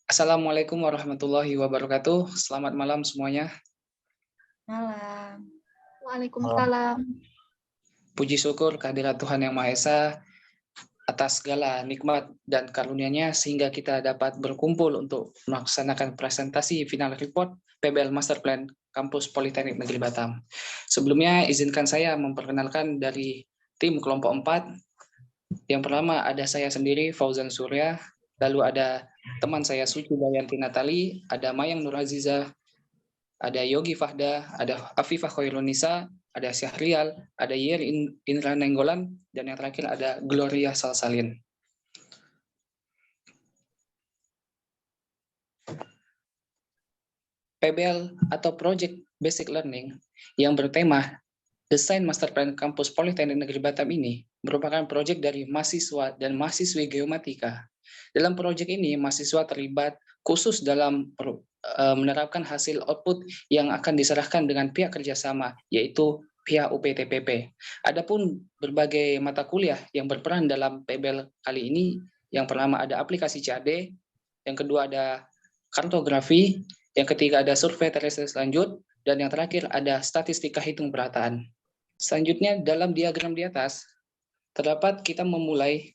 Assalamualaikum warahmatullahi wabarakatuh. Selamat malam semuanya. Malam. Waalaikumsalam. Puji syukur kehadirat Tuhan Yang Maha Esa atas segala nikmat dan karunia-Nya sehingga kita dapat berkumpul untuk melaksanakan presentasi final report PBL Master Plan Kampus Politeknik Negeri Batam. Sebelumnya izinkan saya memperkenalkan dari tim kelompok 4. Yang pertama ada saya sendiri Fauzan Surya, lalu ada teman saya Suci Dayanti Natali, ada Mayang Nur Aziza, ada Yogi Fahda, ada Afifah Khairunisa, ada Syahrial, ada Yer Indra Nenggolan, dan yang terakhir ada Gloria Salsalin. PBL atau Project Basic Learning yang bertema Desain Master Plan Kampus Politeknik Negeri Batam ini merupakan proyek dari mahasiswa dan mahasiswi geomatika. Dalam proyek ini, mahasiswa terlibat khusus dalam menerapkan hasil output yang akan diserahkan dengan pihak kerjasama, yaitu pihak UPTPP. Adapun berbagai mata kuliah yang berperan dalam PBL kali ini, yang pertama ada aplikasi CAD, yang kedua ada kartografi, yang ketiga ada survei terrestrial lanjut, dan yang terakhir ada statistika hitung perataan. Selanjutnya dalam diagram di atas, terdapat kita memulai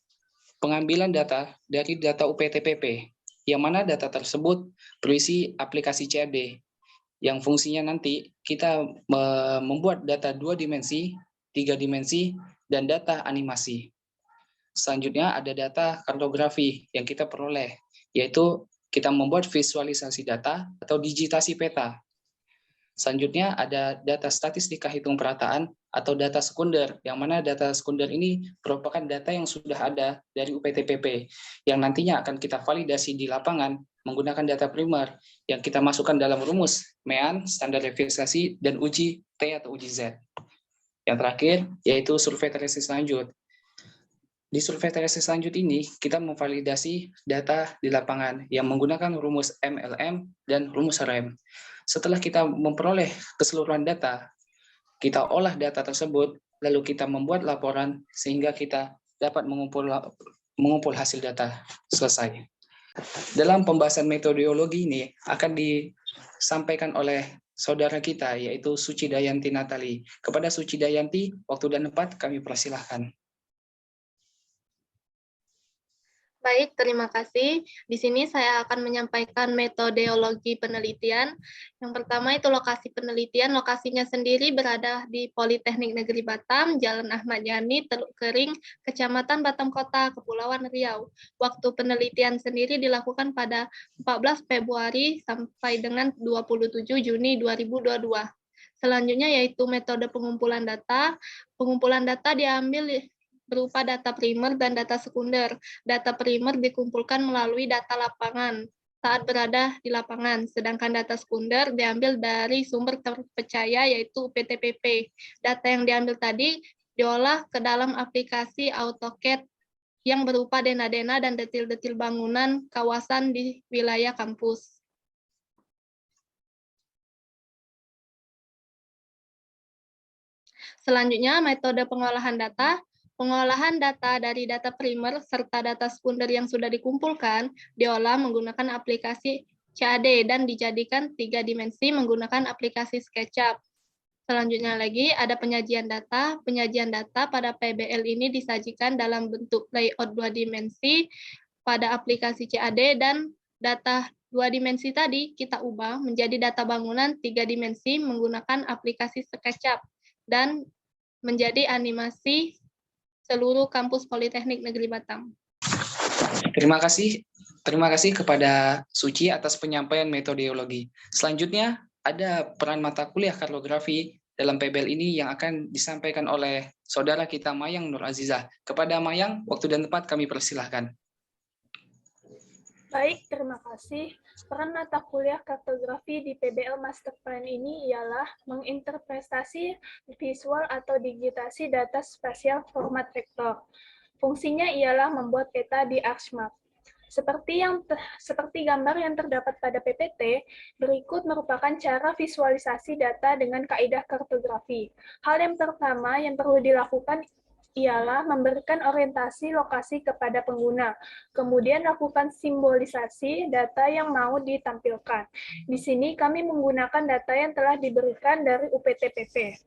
pengambilan data dari data UPTPP, yang mana data tersebut berisi aplikasi CAD, yang fungsinya nanti kita membuat data 2 dimensi, 3 dimensi, dan data animasi. Selanjutnya ada data kartografi yang kita peroleh, yaitu kita membuat visualisasi data atau digitasi peta. Selanjutnya ada data statistika hitung perataan atau data sekunder, yang mana data sekunder ini merupakan data yang sudah ada dari UPTPP, yang nantinya akan kita validasi di lapangan menggunakan data primer yang kita masukkan dalam rumus MEAN, standar revisasi, dan uji T atau uji Z. Yang terakhir yaitu survei terrestrial lanjut. Di survei terrestrial lanjut ini, kita memvalidasi data di lapangan yang menggunakan rumus MLM dan rumus REM. Setelah kita memperoleh keseluruhan data, kita olah data tersebut, lalu kita membuat laporan sehingga kita dapat mengumpul hasil data. Selesai. Dalam pembahasan metodologi ini akan disampaikan oleh saudara kita, yaitu Suci Dayanti Natali. Kepada Suci Dayanti, waktu dan tempat kami persilahkan. Baik, terima kasih. Di sini saya akan menyampaikan metodologi penelitian. Yang pertama itu lokasi penelitian. Lokasinya sendiri berada di Politeknik Negeri Batam, Jalan Ahmad Yani, Teluk Kering, Kecamatan Batam Kota, Kepulauan Riau. Waktu penelitian sendiri dilakukan pada 14 Februari sampai dengan 27 Juni 2022. Selanjutnya yaitu metode pengumpulan data. Pengumpulan data diambil berupa data primer dan data sekunder. Data primer dikumpulkan melalui data lapangan saat berada di lapangan, sedangkan data sekunder diambil dari sumber terpercaya yaitu UPTPP. Data yang diambil tadi diolah ke dalam aplikasi AutoCAD yang berupa dena-dena dan detil-detil bangunan kawasan di wilayah kampus. Selanjutnya, metode pengolahan data. Pengolahan data dari data primer serta data sekunder yang sudah dikumpulkan diolah menggunakan aplikasi CAD dan dijadikan 3 dimensi menggunakan aplikasi SketchUp. Selanjutnya lagi ada penyajian data. Penyajian data pada PBL ini disajikan dalam bentuk layout 2 dimensi pada aplikasi CAD, dan data 2 dimensi tadi kita ubah menjadi data bangunan 3 dimensi menggunakan aplikasi SketchUp dan menjadi animasi seluruh kampus Politeknik Negeri Batam. Terima kasih kepada Suci atas penyampaian metodologi. Selanjutnya ada peran mata kuliah kartografi dalam PBL ini yang akan disampaikan oleh saudara kita Mayang Nur Azizah. Kepada Mayang, waktu dan tempat kami persilahkan. Baik, terima kasih. Peran mata kuliah kartografi di PBL Master Plan ini ialah menginterpretasi visual atau digitasi data spasial format vektor. Fungsinya ialah membuat peta di Archmap. Seperti gambar yang terdapat pada PPT, berikut merupakan cara visualisasi data dengan kaidah kartografi. Hal yang pertama yang perlu dilakukan ialah memberikan orientasi lokasi kepada pengguna, kemudian lakukan simbolisasi data yang mau ditampilkan. Di sini kami menggunakan data yang telah diberikan dari UPTPP.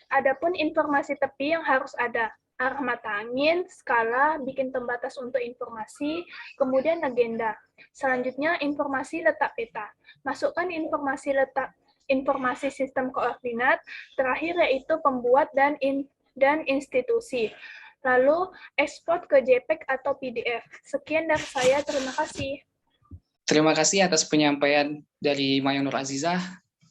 Adapun informasi tepi yang harus ada, arah mata angin, skala, bikin pembatas untuk informasi, kemudian legenda. Selanjutnya, informasi letak peta. Masukkan informasi sistem koordinat, terakhir yaitu pembuat dan institusi. Lalu, ekspor ke JPEG atau PDF. Sekian dari saya, terima kasih. Terima kasih atas penyampaian dari Maya Nur Azizah.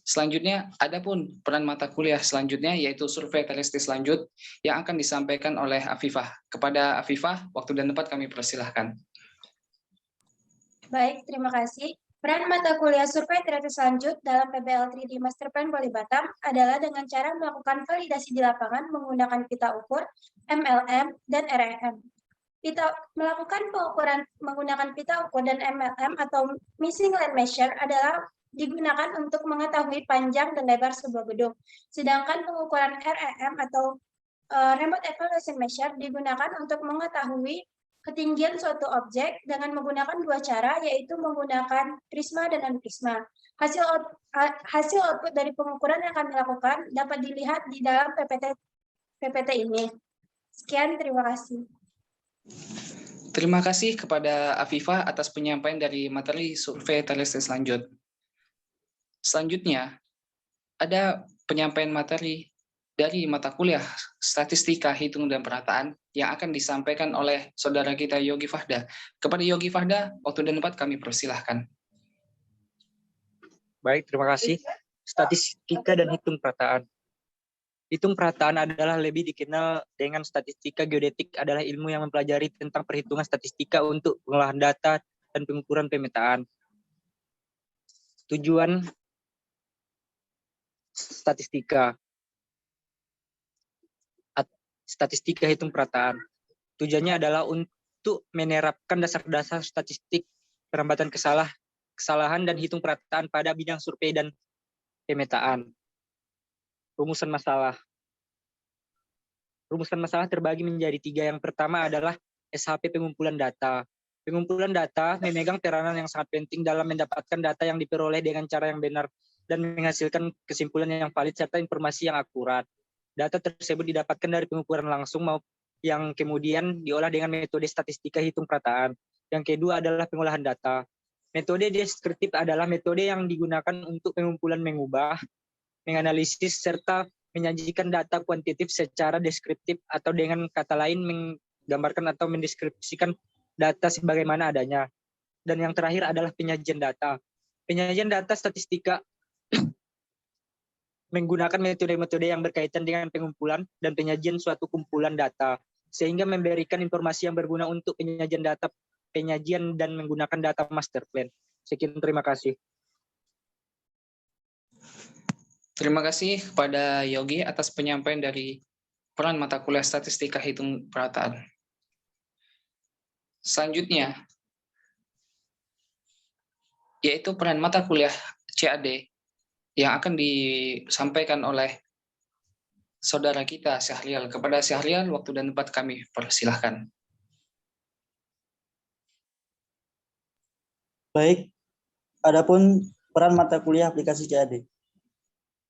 Selanjutnya, adapun peran mata kuliah selanjutnya yaitu survei telistis lanjut yang akan disampaikan oleh Afifah. Kepada Afifah, waktu dan tempat kami persilahkan. Baik, terima kasih. Peran mata kuliah survei telistis lanjut dalam PBL 3D Master Plan Bali Batam adalah dengan cara melakukan validasi di lapangan menggunakan pita ukur, MLM, dan RMM. Melakukan pengukuran menggunakan pita ukur dan MLM atau Missing Lane Measure adalah digunakan untuk mengetahui panjang dan lebar sebuah gedung. Sedangkan pengukuran REM atau Remote Evaluation Measure digunakan untuk mengetahui ketinggian suatu objek dengan menggunakan dua cara, yaitu menggunakan prisma dan non-prisma. Hasil output dari pengukuran yang kami lakukan dapat dilihat di dalam PPT ini. Sekian, terima kasih. Terima kasih kepada Afifah atas penyampaian dari materi survei telistis lanjut. Selanjutnya, ada penyampaian materi dari mata kuliah Statistika, Hitung, dan Perataan yang akan disampaikan oleh saudara kita Yogi Fahda. Kepada Yogi Fahda, waktu dan tempat kami persilahkan. Baik, terima kasih. Statistika dan hitung perataan. Hitung perataan adalah lebih dikenal dengan statistika geodetik, adalah ilmu yang mempelajari tentang perhitungan statistika untuk pengolahan data dan pengukuran pemetaan. Tujuan statistika hitung perataan. Tujuannya adalah untuk menerapkan dasar-dasar statistik, perambatan kesalahan dan hitung perataan pada bidang survei dan pemetaan. Rumusan masalah. Rumusan masalah terbagi menjadi 3. Yang pertama adalah SHP pengumpulan data. Pengumpulan data memegang peranan yang sangat penting dalam mendapatkan data yang diperoleh dengan cara yang benar dan menghasilkan kesimpulan yang valid serta informasi yang akurat. Data tersebut didapatkan dari pengukuran langsung maupun yang kemudian diolah dengan metode statistika hitung perataan. Yang kedua adalah pengolahan data. Metode deskriptif adalah metode yang digunakan untuk pengumpulan, mengubah, menganalisis, serta menyajikan data kuantitatif secara deskriptif atau dengan kata lain menggambarkan atau mendeskripsikan data sebagaimana adanya. Dan yang terakhir adalah penyajian data. Penyajian data statistika menggunakan metode-metode yang berkaitan dengan pengumpulan dan penyajian suatu kumpulan data, sehingga memberikan informasi yang berguna untuk penyajian dan menggunakan data master plan. Sekian, terima kasih. Terima kasih kepada Yogi atas penyampaian dari peran mata kuliah Statistika Hitung Perataan. Selanjutnya, yaitu peran mata kuliah CAD yang akan disampaikan oleh saudara kita Syahrial. Kepada Syahrial, waktu dan tempat kami persilahkan. Baik, adapun peran mata kuliah aplikasi CAD.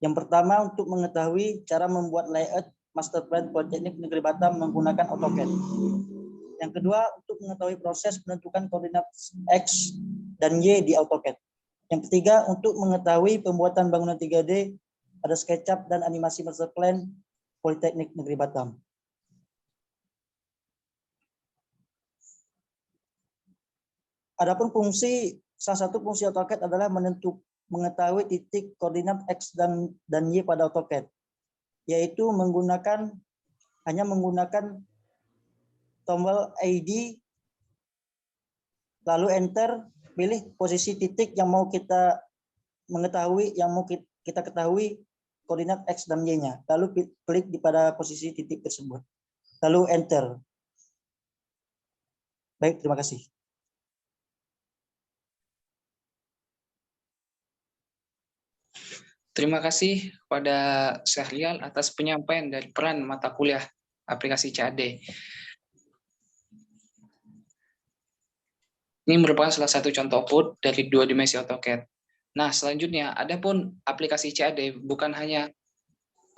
Yang pertama, untuk mengetahui cara membuat layout master plan Politeknik Negeri Batam menggunakan AutoCAD. Yang kedua, untuk mengetahui proses menentukan koordinat X dan Y di AutoCAD. Yang ketiga, untuk mengetahui pembuatan bangunan 3D pada SketchUp dan animasi master plan Politeknik Negeri Batam. Adapun salah satu fungsi AutoCAD adalah mengetahui titik koordinat X dan Y pada AutoCAD, yaitu hanya menggunakan tombol ID, lalu enter, pilih posisi titik yang mau kita ketahui koordinat X dan Y-nya, lalu klik pada posisi titik tersebut, lalu enter. Baik, terima kasih. Terima kasih kepada Syahrial atas penyampaian dari peran mata kuliah aplikasi CAD. Ini merupakan salah satu contoh output dari 2 dimensi AutoCAD. Nah, selanjutnya, adapun aplikasi CAD bukan hanya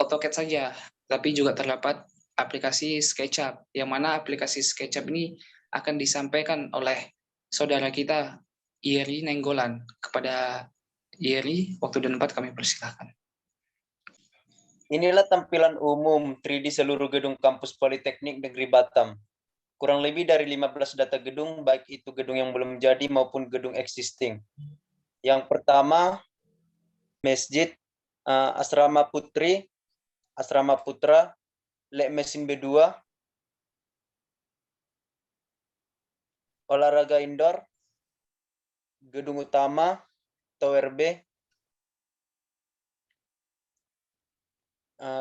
AutoCAD saja, tapi juga terdapat aplikasi SketchUp, yang mana aplikasi SketchUp ini akan disampaikan oleh saudara kita, Iri Nenggolan. Kepada Iri, waktu dan tempat kami persilahkan. Inilah tampilan umum 3D seluruh gedung kampus Politeknik Negeri Batam. Kurang lebih dari 15 data gedung, baik itu gedung yang belum jadi maupun gedung existing. Yang pertama, Masjid Asrama Putri, Asrama Putra, Lab Mesin B2, Olahraga Indoor, Gedung Utama, Tower B,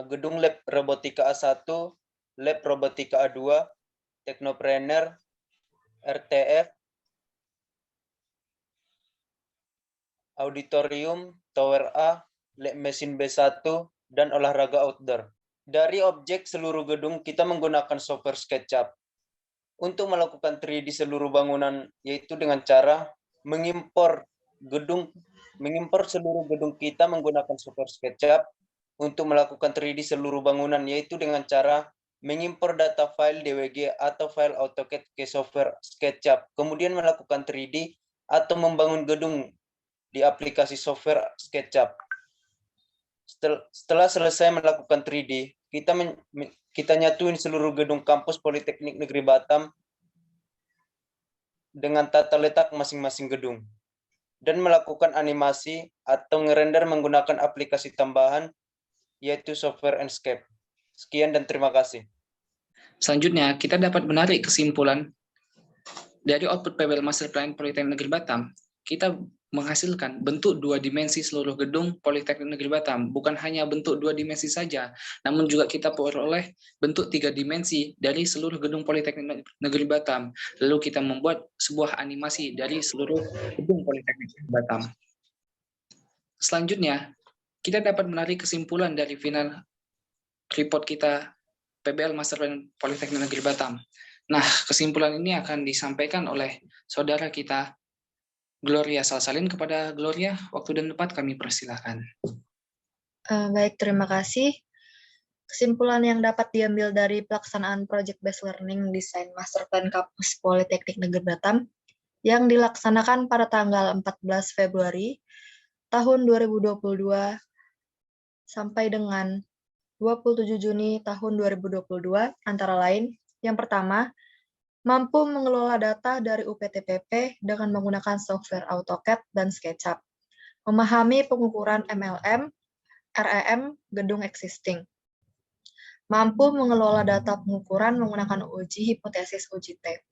Gedung Lab Robotika A1, Lab Robotika A2, Teknopreneur, RTF, Auditorium, Tower A, Lab Mesin B1, dan Olahraga Outdoor. Dari objek seluruh gedung, kita menggunakan software SketchUp. Untuk melakukan 3D seluruh bangunan, yaitu dengan cara mengimpor seluruh gedung kita menggunakan software SketchUp. Untuk melakukan 3D seluruh bangunan, yaitu dengan cara mengimpor data file DWG atau file AutoCAD ke software SketchUp, kemudian melakukan 3D atau membangun gedung di aplikasi software SketchUp. Setelah selesai melakukan 3D, kita nyatuin seluruh gedung kampus Politeknik Negeri Batam dengan tata letak masing-masing gedung dan melakukan animasi atau ngerender menggunakan aplikasi tambahan yaitu software Enscape. Sekian dan terima kasih. Selanjutnya, kita dapat menarik kesimpulan dari output PBL Master Plan Politeknik Negeri Batam. Kita menghasilkan bentuk 2 dimensi seluruh gedung Politeknik Negeri Batam. Bukan hanya bentuk 2 dimensi saja, namun juga kita peroleh bentuk 3 dimensi dari seluruh gedung Politeknik Negeri Batam. Lalu kita membuat sebuah animasi dari seluruh gedung Politeknik Negeri Batam. Selanjutnya, kita dapat menarik kesimpulan dari final report kita PBL Master Plan Politeknik Negeri Batam. Nah, kesimpulan ini akan disampaikan oleh saudara kita, Gloria Salsalin. Kepada Gloria, waktu dan tempat kami persilahkan. Baik, terima kasih. Kesimpulan yang dapat diambil dari pelaksanaan Project Based Learning Desain Master Plan Kampus Politeknik Negeri Batam yang dilaksanakan pada tanggal 14 Februari tahun 2022 sampai dengan 27 Juni tahun 2022, antara lain, yang pertama, mampu mengelola data dari UPTPP dengan menggunakan software AutoCAD dan SketchUp, memahami pengukuran MLM, REM, gedung existing, mampu mengelola data pengukuran menggunakan uji hipotesis UJT,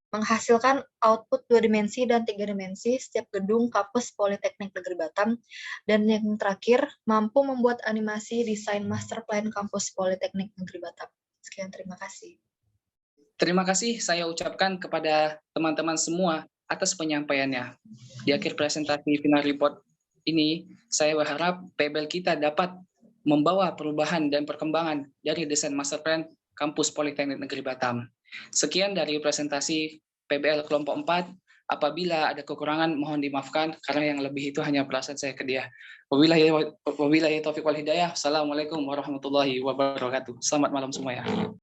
menghasilkan output 2 dimensi dan 3 dimensi setiap gedung kampus Politeknik Negeri Batam, dan yang terakhir, mampu membuat animasi desain master plan kampus Politeknik Negeri Batam. Sekian, terima kasih. Terima kasih saya ucapkan kepada teman-teman semua atas penyampaiannya. Di akhir presentasi final report ini, saya berharap PBL kita dapat membawa perubahan dan perkembangan dari desain master plan kampus Politeknik Negeri Batam. Sekian dari presentasi PBL kelompok 4. Apabila ada kekurangan mohon dimaafkan, karena yang lebih itu hanya perasaan saya ke dia. Wabillahi taufiq wal hidayah. Assalamualaikum warahmatullahi wabarakatuh. Selamat malam semua ya.